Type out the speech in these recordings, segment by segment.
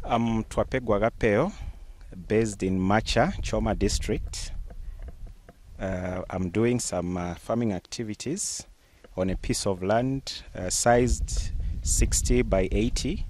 I'm Twapegwa Kapeyo, based in Macha, Choma district. I'm doing some farming activities on a piece of land sized 60 by 80.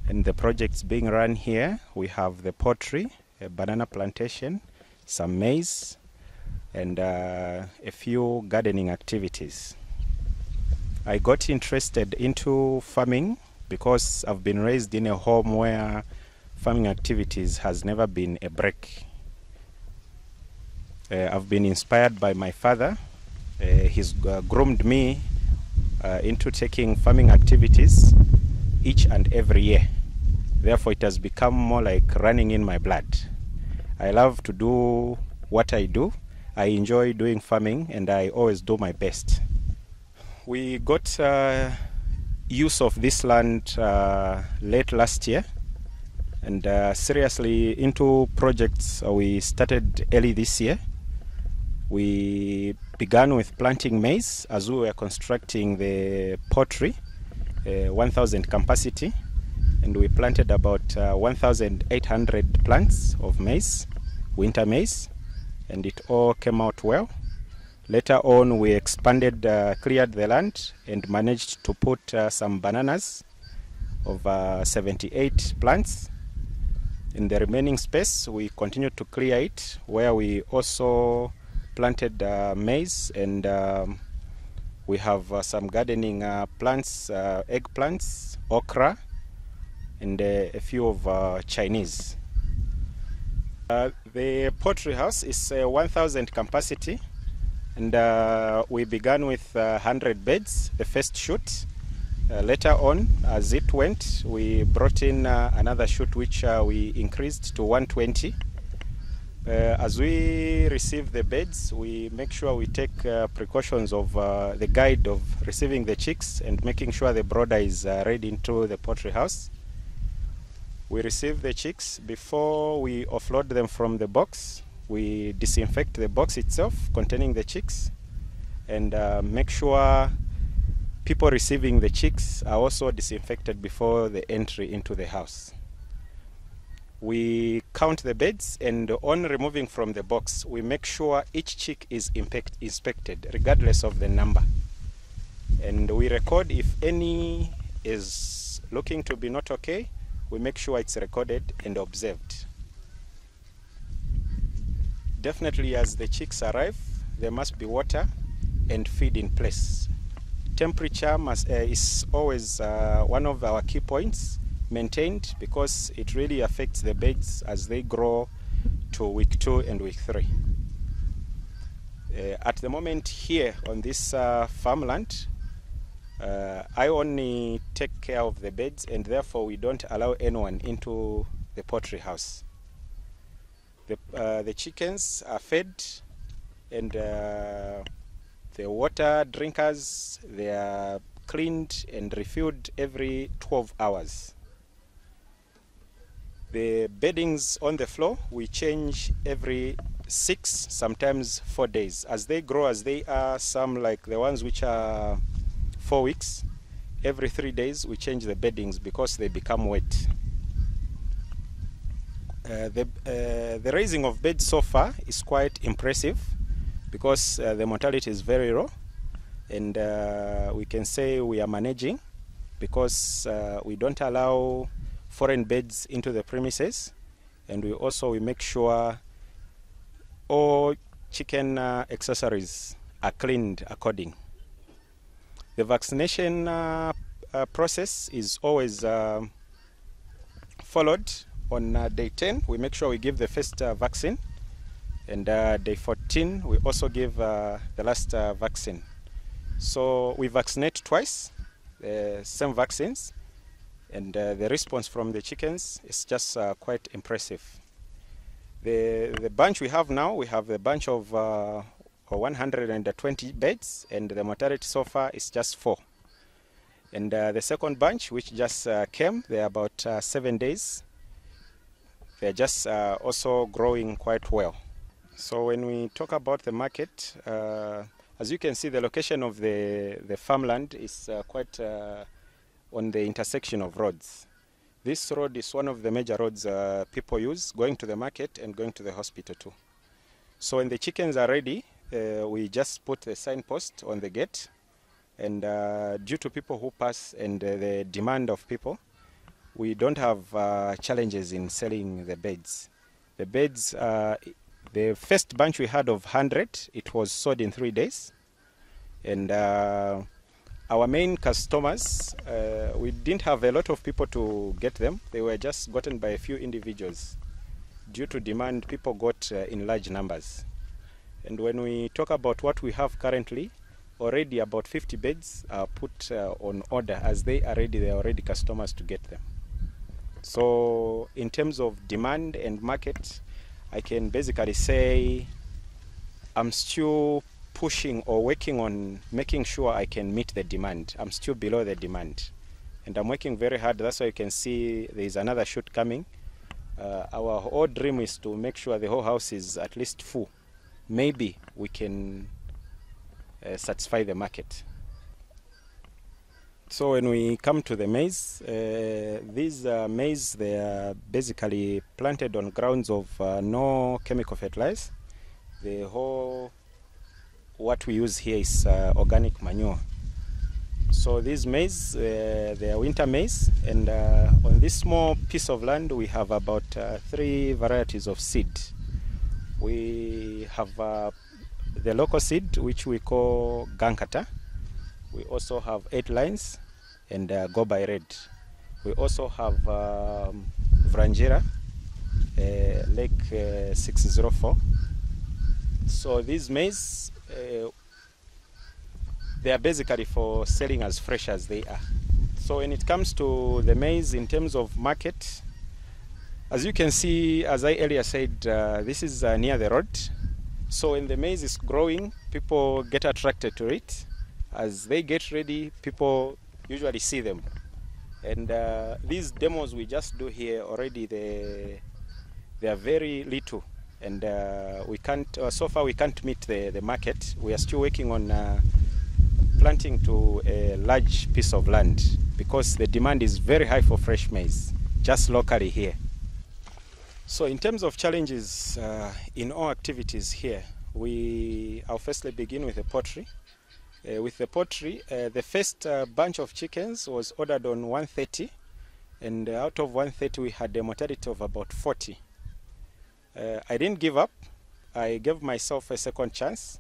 And the projects being run here, we have the poultry, a banana plantation, some maize, and a few gardening activities. I got interested into farming because I've been raised in a home where farming activities has never been a break. I've been inspired by my father. He's groomed me into taking farming activities each and every year. Therefore, it has become more like running in my blood. I love to do what I do. I enjoy doing farming, and I always do my best. We got use of this land late last year, and seriously into projects we started early this year. We began with planting maize as we were constructing the poultry, 1,000 capacity, and we planted about 1,800 plants of maize, winter maize, and it all came out well. Later on, we expanded, cleared the land, and managed to put some bananas of 78 plants. In the remaining space, we continued to clear it, where we also planted maize, and we have some gardening plants, eggplants, okra, and a few of Chinese. The poultry house is 1,000 capacity. And we began with 100 beds, the first shoot. Later on, as it went, we brought in another shoot which we increased to 120. As we receive the beds, we make sure we take precautions of the guide of receiving the chicks and making sure the brooder is ready into the poultry house. We receive the chicks. Before we offload them from the box, we disinfect the box itself containing the chicks, and make sure people receiving the chicks are also disinfected before the entry into the house. We count the beds, and on removing from the box, we make sure each chick is inspected regardless of the number. And we record if any is looking to be not okay, we make sure it's recorded and observed. Definitely, as the chicks arrive, there must be water and feed in place. Temperature is always one of our key points, maintained, because it really affects the birds as they grow to week 2 and week 3. At the moment here on this farmland, I only take care of the birds, and therefore we don't allow anyone into the poultry house. The chickens are fed, and the water drinkers, they are cleaned and refilled every 12 hours. The beddings on the floor we change every 6, sometimes 4 days. As they grow, as they are, some like the ones which are 4 weeks, every 3 days we change the beddings because they become wet. The raising of birds so far is quite impressive, because the mortality is very low, and we can say we are managing, because we don't allow foreign birds into the premises, and we make sure all chicken accessories are cleaned according. The vaccination process is always followed. On day 10, we make sure we give the first vaccine, and day 14, we also give the last vaccine. So we vaccinate twice, the same vaccines, and the response from the chickens is just quite impressive. The bunch we have now, we have a bunch of 120 beds, and the mortality so far is just 4. And the second bunch, which just came, they're about 7 days. they're just also growing quite well. So when we talk about the market, as you can see, the location of the farmland is quite on the intersection of roads. This road is one of the major roads people use going to the market and going to the hospital too. So when the chickens are ready, we just put the signpost on the gate, and due to people who pass and the demand of people, we don't have challenges in selling the beds. The beds, the first bunch we had of 100, it was sold in 3 days. And our main customers, we didn't have a lot of people to get them. They were just gotten by a few individuals. Due to demand, people got in large numbers. And when we talk about what we have currently, already about 50 beds are put on order. As they are ready, they are already customers to get them. So in terms of demand and market, I can basically say I'm still pushing or working on making sure I can meet the demand. I'm still below the demand, and I'm working very hard. That's why you can see there is another shoot coming. Our whole dream is to make sure the whole house is at least full. Maybe we can satisfy the market. So when we come to the maize, these maize, they are basically planted on grounds of no chemical fertilizer. The whole, what we use here is organic manure. So these maize, they are winter maize, and on this small piece of land we have about 3 varieties of seed. We have the local seed, which we call Gankata. We also have 8 lines and Go by Red. We also have Vrangira, Lake 604. So these maize, they are basically for selling as fresh as they are. So when it comes to the maize in terms of market, as you can see, as I earlier said, this is near the road. So when the maize is growing, people get attracted to it. As they get ready, people usually see them. And these demos we just do here already, they are very little. And we can't, so far we can't meet the market. We are still working on planting to a large piece of land because the demand is very high for fresh maize, just locally here. So in terms of challenges in all activities here, I'll firstly begin with the poultry. With the poultry, the first bunch of chickens was ordered on 130, and out of 130 we had a mortality of about 40. I didn't give up. I gave myself a second chance,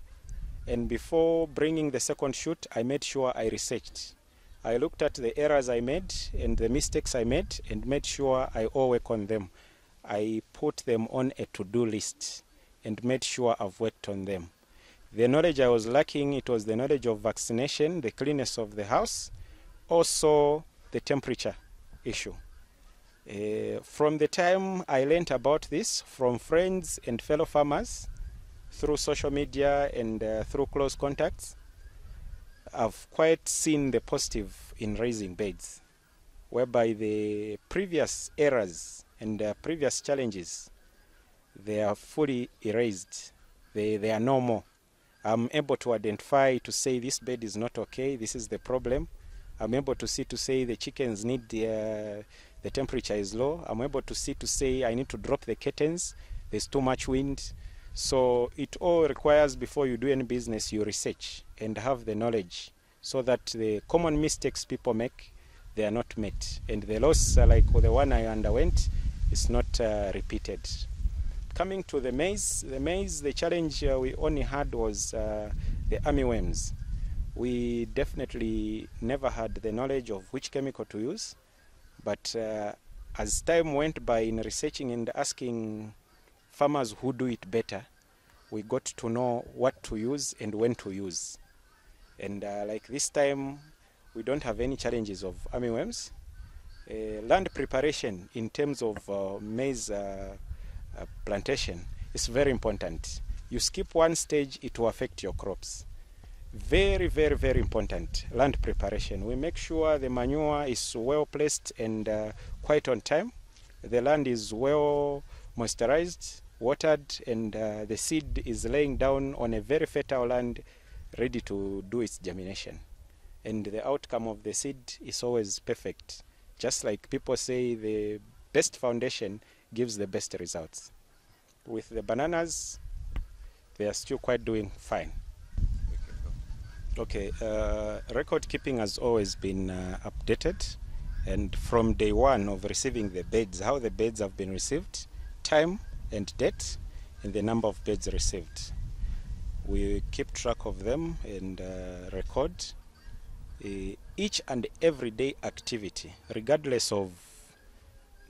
and before bringing the second shoot, I made sure I researched. I looked at the errors I made and the mistakes I made and made sure I all work on them. I put them on a to-do list and made sure I've worked on them. The knowledge I was lacking, it was the knowledge of vaccination, the cleanness of the house, also the temperature issue. From the time I learned about this from friends and fellow farmers, through social media and through close contacts, I've quite seen the positive in raising birds, whereby the previous errors and previous challenges, they are fully erased. They are no more. I'm able to identify, to say this bird is not okay, this is the problem. I'm able to see, to say the chickens need the temperature is low. I'm able to see, to say I need to drop the curtains, there's too much wind. So it all requires, before you do any business, you research and have the knowledge so that the common mistakes people make, they are not met. And the loss, like the one I underwent, is not repeated. Coming to the maize, the challenge we only had was the armyworms. We definitely never had the knowledge of which chemical to use, but as time went by in researching and asking farmers who do it better, we got to know what to use and when to use. And like this time, we don't have any challenges of armyworms. Land preparation in terms of maize plantation is very important. You skip one stage, it will affect your crops. Very, very, very important, land preparation. We make sure the manure is well placed and quite on time. the land is well moisturized, watered, and the seed is laying down on a very fertile land, ready to do its germination. And the outcome of the seed is always perfect. Just like people say, the best foundation gives the best results. With the bananas, they are still quite doing fine. Okay, record keeping has always been updated, and from day one of receiving the beds, how the beds have been received, time and date, and the number of beds received. We keep track of them and record each and every day activity, regardless of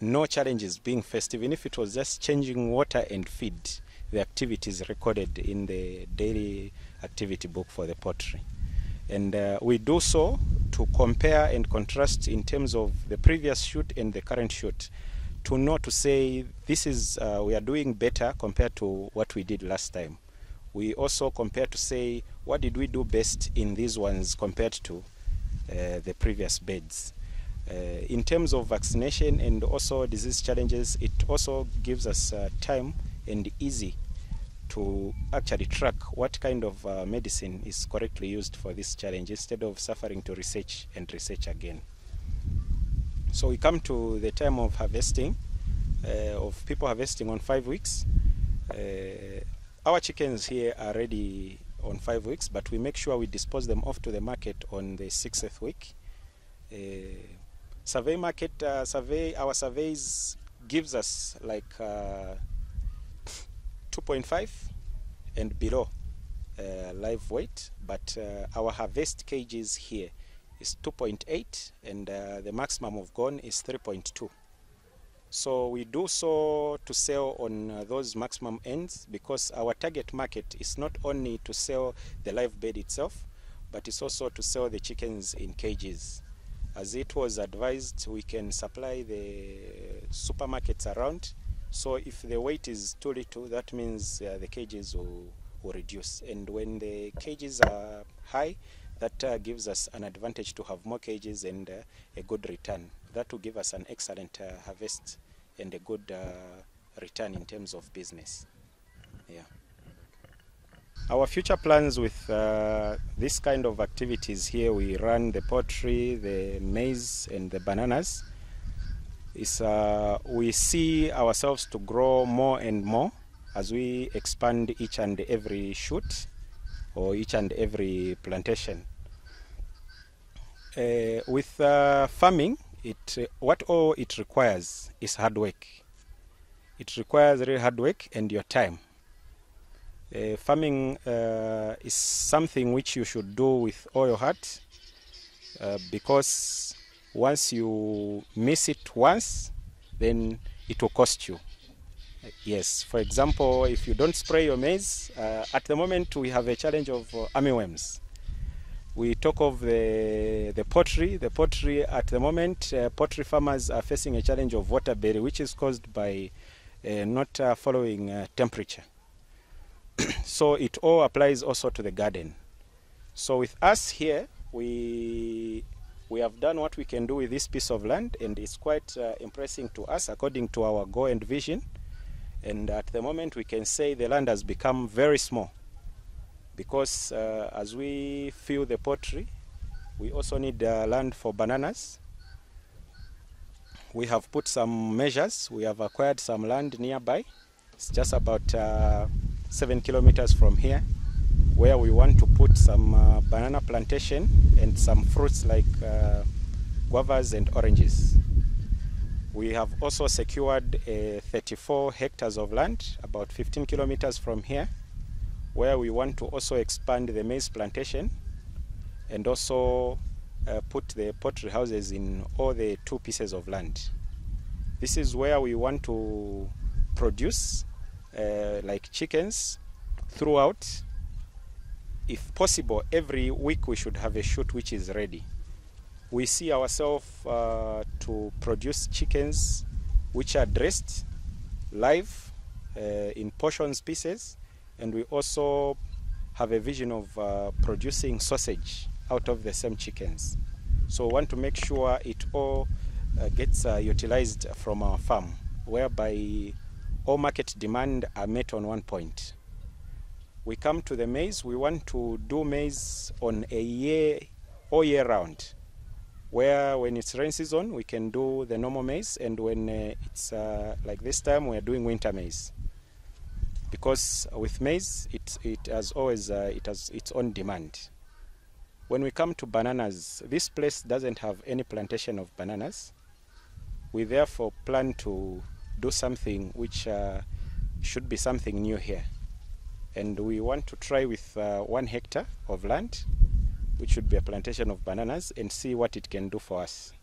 no challenges being faced. Even if it was just changing water and feed, the activity is recorded in the daily activity book for the poultry. And we do so to compare and contrast in terms of the previous shoot and the current shoot, to know to say this is we are doing better compared to what we did last time. We also compare to say what did we do best in these ones compared to the previous beds. In terms of vaccination and also disease challenges, it also gives us time and easy to actually track what kind of medicine is correctly used for this challenge, instead of suffering to research and research again. So we come to the time of harvesting, of people harvesting on 5 weeks. Our chickens here are ready on 5 weeks, but we make sure we dispose them off to the market on the 6th week. Survey market, our surveys gives us like 2.5 and below live weight, but our harvest cages here is 2.8, and the maximum of gone is 3.2. So we do so to sell on those maximum ends, because our target market is not only to sell the live bed itself, but it's also to sell the chickens in cages. As it was advised, we can supply the supermarkets around. So if the weight is too little, that means the cages will reduce. And when the cages are high, that gives us an advantage to have more cages and a good return. That will give us an excellent harvest and a good return in terms of business. Yeah. Our future plans with this kind of activities here, we run the poultry, the maize, and the bananas. Is we see ourselves to grow more and more as we expand each and every shoot or each and every plantation. With farming, what all it requires is hard work. It requires really hard work and your time. Farming is something which you should do with all your heart, because once you miss it once, then it will cost you. Yes, for example, if you don't spray your maize, at the moment we have a challenge of armyworms. We talk of the poultry. The poultry at the moment, poultry farmers are facing a challenge of waterberry, which is caused by not following temperature. So it all applies also to the garden. So with us here, we have done what we can do with this piece of land, and it's quite impressive to us according to our goal and vision. And at the moment we can say the land has become very small, because as we fill the poultry, we also need land for bananas. We have put some measures. We have acquired some land nearby. It's just about 7 kilometers from here, where we want to put some banana plantation and some fruits like guavas and oranges. We have also secured 34 hectares of land, about 15 kilometers from here, where we want to also expand the maize plantation and also put the poultry houses in all the 2 pieces of land. This is where we want to produce like chickens throughout. If possible, every week we should have a shoot which is ready. We see ourselves to produce chickens which are dressed live in portions pieces, and we also have a vision of producing sausage out of the same chickens. So we want to make sure it all gets utilized from our farm. whereby all market demand are met on one point. We come to the maize. We want to do maize on a year, all year round, where when it's rain season we can do the normal maize, and when it's like this time we are doing winter maize. Because with maize it has always it has its own demand. When we come to bananas, this place doesn't have any plantation of bananas. We therefore plan to do something which should be something new here. And we want to try with 1 hectare of land, which should be a plantation of bananas, and see what it can do for us.